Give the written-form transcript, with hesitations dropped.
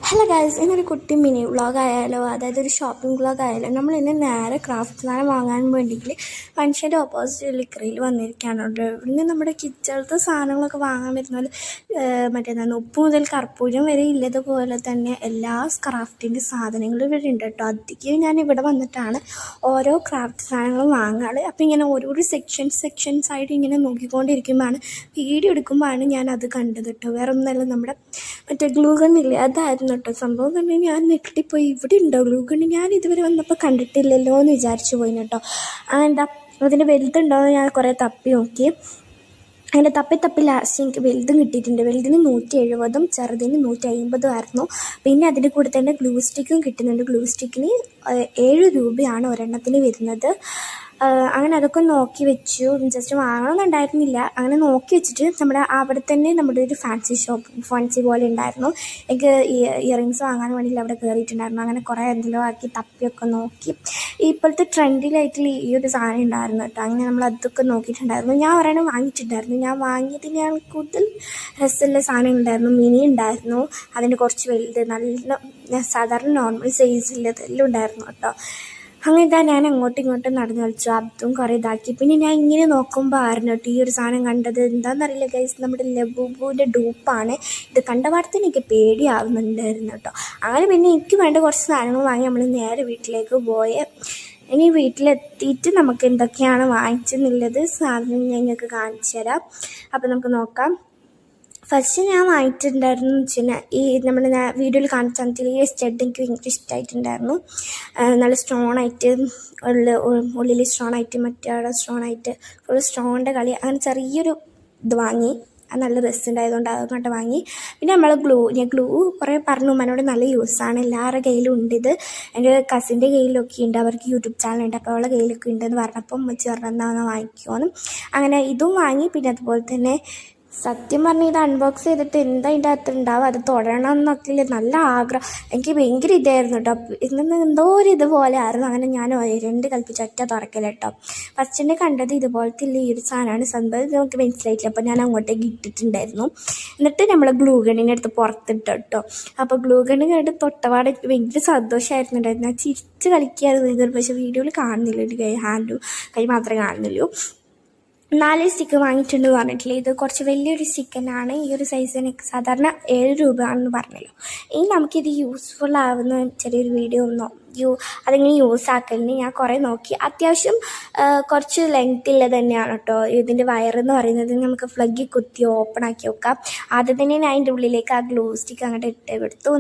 Hello guys, ഇന്നൊരു കുട്ടി mini vlog ആയാലോ, അതായത് ഒരു ഷോപ്പിംഗ് വ്ളോഗ് ആയാലോ. നമ്മൾ ഇന്ന് നേരെ ക്രാഫ്റ്റ് സാധനം വാങ്ങാൻ വേണ്ടിയിട്ട് മനുഷ്യൻ്റെ ഓപ്പോസിറ്റ് ലിക്കറിയിൽ വന്നിരിക്കുകയാണ്. ഇവിടുന്ന് നമ്മുടെ കിച്ചണത്തെ സാധനങ്ങളൊക്കെ വാങ്ങാൻ വരുന്നാൽ മറ്റേതാണ് ഉപ്പ് മുതൽ കർപ്പൂരം വരെ ഇല്ലതുപോലെ തന്നെ എല്ലാ ക്രാഫ്റ്റിൻ്റെ സാധനങ്ങളും ഇവിടെ ഉണ്ട് കേട്ടോ. അധികം ഞാൻ ഇവിടെ വന്നിട്ടാണ് ഓരോ ക്രാഫ്റ്റ് സാധനങ്ങളും വാങ്ങാറ്. അപ്പോൾ ഇങ്ങനെ ഓരോരോ സെക്ഷൻസ് ആയിട്ട് ഇങ്ങനെ നോക്കിക്കൊണ്ടിരിക്കുമ്പോഴാണ് വീഡിയോ എടുക്കുമ്പോഴാണ് ഞാൻ അത് കണ്ടത് കേട്ടോ. വേറെ ഒന്നല്ല, നമ്മുടെ മറ്റേ ഗ്ലൂ ഗണ്ണില്ലേ, അതായിരുന്നു കേട്ടോ സംഭവം. കണ്ട് ഞാൻ നെട്ടിപ്പോയി, ഇവിടെ ഉണ്ടോ ഗ്ലൂ ഗണ്ണ്, ഞാൻ ഇതുവരെ വന്നപ്പോൾ കണ്ടിട്ടില്ലല്ലോ എന്ന് വിചാരിച്ചു പോയി കേട്ടോ. എന്താ അതിന് വലുതുണ്ടോ എന്ന് ഞാൻ കുറേ തപ്പി നോക്കി. അങ്ങനെ തപ്പി ലാസ്റ്റ് എനിക്ക് വലുതും കിട്ടിയിട്ടുണ്ട്. വലുതിന് 170, ചെറുതിന് 150 ആയിരുന്നു. പിന്നെ അതിൻ്റെ കൂടെ തന്നെ ഗ്ലൂ സ്റ്റിക്കും കിട്ടുന്നുണ്ട്. ഗ്ലൂ സ്റ്റിക്കിന് 7 രൂപയാണ് ഒരെണ്ണത്തിന് വരുന്നത്. അങ്ങനെ അതൊക്കെ നോക്കി വെച്ചു. ജസ്റ്റ് വാങ്ങണമെന്നുണ്ടായിരുന്നില്ല, അങ്ങനെ നോക്കി വെച്ചിട്ട് നമ്മുടെ അവിടെ തന്നെ നമ്മുടെ ഒരു ഫാൻസി പോലെ ഉണ്ടായിരുന്നു. എനിക്ക് ഇയറിങ്സ് വാങ്ങാൻ വേണ്ടിയിട്ട് അവിടെ കയറിയിട്ടുണ്ടായിരുന്നു. അങ്ങനെ കുറേ എന്തെങ്കിലും ആക്കി തപ്പിയൊക്കെ നോക്കി. ഇപ്പോഴത്തെ ട്രെൻഡിലായിട്ടുള്ള ഈ ഒരു സാധനം ഉണ്ടായിരുന്നു കേട്ടോ. അങ്ങനെ നമ്മൾ അതൊക്കെ നോക്കിയിട്ടുണ്ടായിരുന്നു. ഞാൻ ഒരെണ്ണം വാങ്ങിയിട്ടുണ്ടായിരുന്നു. ഞാൻ വാങ്ങിയതിനാൽ കൂടുതൽ രസമുള്ള സാധനം ഉണ്ടായിരുന്നു. മിനി ഉണ്ടായിരുന്നു, അതിൻ്റെ കുറച്ച് വലുത്, നല്ല സാധാരണ നോർമൽ സൈസില്ലതെല്ലാം ഉണ്ടായിരുന്നു കേട്ടോ. അങ്ങനെ ഇതാ ഞാൻ അങ്ങോട്ടും ഇങ്ങോട്ടും നടന്നു കളിച്ചു, അതും കുറേ ഇതാക്കി. പിന്നെ ഞാൻ ഇങ്ങനെ നോക്കുമ്പോൾ ആയിരുന്നു കേട്ടോ ഈ ഒരു സാധനം കണ്ടത്. എന്താണെന്നറിയില്ല ഗൈസ്, നമ്മുടെ ലബൂബുവിൻ്റെ ഡൂപ്പാണ്. ഇത് കണ്ടപാടത്തിന് എനിക്ക് പേടിയാവുന്നുണ്ടായിരുന്നു കേട്ടോ. അങ്ങനെ പിന്നെ എനിക്ക് വേണ്ട കുറച്ച് സാധനങ്ങൾ വാങ്ങി നമ്മൾ നേരെ വീട്ടിലേക്ക് പോയി. ഇനി വീട്ടിലെത്തിയിട്ട് നമുക്ക് എന്തൊക്കെയാണ് വാങ്ങിച്ചെന്നുള്ളത് സാധനം ഞാൻ നിങ്ങൾക്ക് കാണിച്ചു തരാം. അപ്പോൾ നമുക്ക് നോക്കാം. ഫസ്റ്റ് ഞാൻ വാങ്ങിയിട്ടുണ്ടായിരുന്നു വെച്ചാൽ ഈ നമ്മൾ വീഡിയോയിൽ കാണിച്ച ഈ സ്റ്റഡ് എനിക്ക് ഭയങ്കര ഇഷ്ടമായിട്ടുണ്ടായിരുന്നു. നല്ല സ്റ്റോണായിട്ട് ഉള്ളിൽ സ്റ്റോണായിട്ട് മറ്റേ സ്റ്റോണായിട്ട് ഫുൾ സ്റ്റോണിൻ്റെ കളി. അങ്ങനെ ചെറിയൊരു ഇത് വാങ്ങി, അത് നല്ല രസമുണ്ടായതുകൊണ്ട് അതുകൊണ്ട് വാങ്ങി. പിന്നെ നമ്മൾ ഞാൻ ഗ്ലൂ കുറേ പറഞ്ഞു ഉമ്മനോട്, നല്ല യൂസാണ്, എല്ലാവരുടെ കയ്യിലും ഉണ്ട് ഇത്. എൻ്റെ കസിൻ്റെ കയ്യിലൊക്കെ ഉണ്ട്, അവർക്ക് യൂട്യൂബ് ചാനലുണ്ട്, അപ്പോൾ അവളുടെ കയ്യിലൊക്കെ ഉണ്ടെന്ന് പറഞ്ഞപ്പോൾ ഉമ്മച്ചി പറഞ്ഞാൽ വാങ്ങിക്കുമെന്ന്. അങ്ങനെ ഇതും വാങ്ങി. പിന്നെ അതുപോലെ തന്നെ സത്യം പറഞ്ഞാൽ ഇത് അൺബോക്സ് ചെയ്തിട്ട് എന്താ അതിൻ്റെ അകത്ത് ഉണ്ടാവുക, അത് തൊടണം എന്നൊക്കെ നല്ല ആഗ്രഹം. എനിക്ക് ഭയങ്കര ഇതായിരുന്നു കേട്ടോ. ഇന്ന് എന്തോ ഒരു ഇതുപോലെ ആയിരുന്നു. അങ്ങനെ ഞാൻ 2 കൽപ്പിച്ച് ഒറ്റ തുറക്കല കേട്ടോ. ഫസ്റ്റിനെ കണ്ടത് ഇതുപോലത്തെ ഈ ഒരു സാധനമാണ്. സംഭവം നമുക്ക് മനസ്സിലായിട്ടില്ല, അപ്പോൾ ഞാൻ അങ്ങോട്ടേക്ക് ഇട്ടിട്ടുണ്ടായിരുന്നു. എന്നിട്ട് നമ്മൾ ഗ്ലൂ ഗണ്ണിൻ്റെ അടുത്ത് പുറത്തിട്ട് കേട്ടോ. അപ്പോൾ ഗ്ലൂ ഗണ്ണ് കണ്ട് തൊട്ടപാടെ ഭയങ്കര സന്തോഷമായിരുന്നുണ്ടായിരുന്നു. ഞാൻ ചിരിച്ച് കളിക്കുകയായിരുന്നു ഇത്. പക്ഷേ വീഡിയോയിൽ കാണുന്നില്ല, കൈ മാത്രമേ കാണുന്നുള്ളൂ. 4 സ്റ്റിക്ക് വാങ്ങിയിട്ടുണ്ട് പറഞ്ഞിട്ടില്ല. ഇത് കുറച്ച് വലിയൊരു സ്റ്റിക്കനാണ്. ഈ ഒരു സൈസിന് സാധാരണ 7 രൂപയാണെന്ന് പറഞ്ഞല്ലോ. ഇനി നമുക്കിത് യൂസ്ഫുൾ ആവുന്ന ചെറിയൊരു വീഡിയോ അതെങ്ങനെ യൂസ് ആക്കലിന് ഞാൻ കുറേ നോക്കി. അത്യാവശ്യം കുറച്ച് ലെങ്ത് ഉള്ളത് തന്നെയാണ് കേട്ടോ. ഇതിൻ്റെ വയറെന്ന് പറയുന്നത് നമുക്ക് ഫ്ലഗിൽ കുത്തി ഓപ്പൺ ആക്കി വെക്കാം. ആദ്യം തന്നെ ഞാൻ അതിൻ്റെ ഉള്ളിലേക്ക് ആ ഗ്ലൂ സ്റ്റിക്ക് അങ്ങോട്ട് ഇട്ട് കൊടുത്തു.